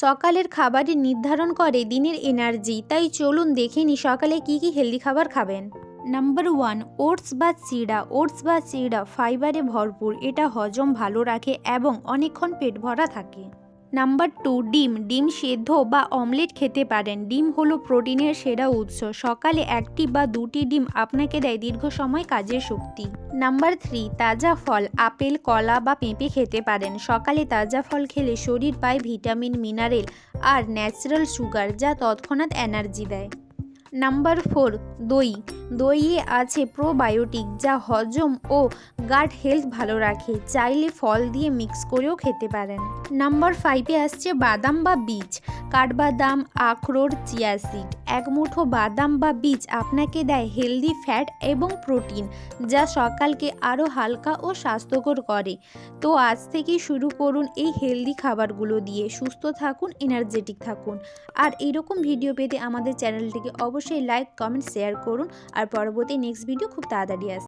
সকালের খাবারই নির্ধারণ করে দিনের এনার্জি, তাই চলুন দেখে নিই সকালে কী কী হেলদি খাবার খাবেন। নাম্বার 1, ওটস বা চিড়া। ওটস বা চিড়া ফাইবারে ভরপুর, এটা হজম ভালো রাখে এবং অনেকক্ষণ পেট ভরা থাকে। নাম্বার 2, ডিম। ডিম সেদ্ধ বা অমলেট খেতে পারেন। ডিম হলো প্রোটিনের সেরা উৎস। সকালে একটি বা দুটি ডিম আপনাকে দেয় দীর্ঘ সময় কাজের শক্তি। নাম্বার 3, তাজা ফল। আপেল, কলা বা পেঁপে খেতে পারেন। সকালে তাজা ফল খেলে শরীর পায় ভিটামিন, মিনারেল আর ন্যাচারাল সুগার, যা তৎক্ষণাৎ এনার্জি দেয়। নাম্বার 4, দই। দইয়ে আছে প্রোবায়োটিক, যা হজম ও গাট হেলথ ভালো রাখে। চাইলে ফল দিয়ে মিক্স করেও খেতে পারেন। নাম্বার 5-এ আসছে বাদাম বা বীজ। কাঠবাদাম, আখরোট, চিয়া সিড। এক মুঠো বাদাম বা বীজ আপনাকে দেয় হেলদি ফ্যাট এবং প্রোটিন, যা সকালকে আরও হালকা ও স্বাস্থ্যকর করে। তো আজ থেকেই শুরু করুন এই হেলদি খাবারগুলো দিয়ে। সুস্থ থাকুন, এনার্জেটিক থাকুন। আর এইরকম ভিডিও পেতে আমাদের চ্যানেলটিকে অবশ্যই লাইক, কমেন্ট, শেয়ার করুন। আর পরবর্তী নেক্সট ভিডিও খুব তাড়াতাড়ি আসবে।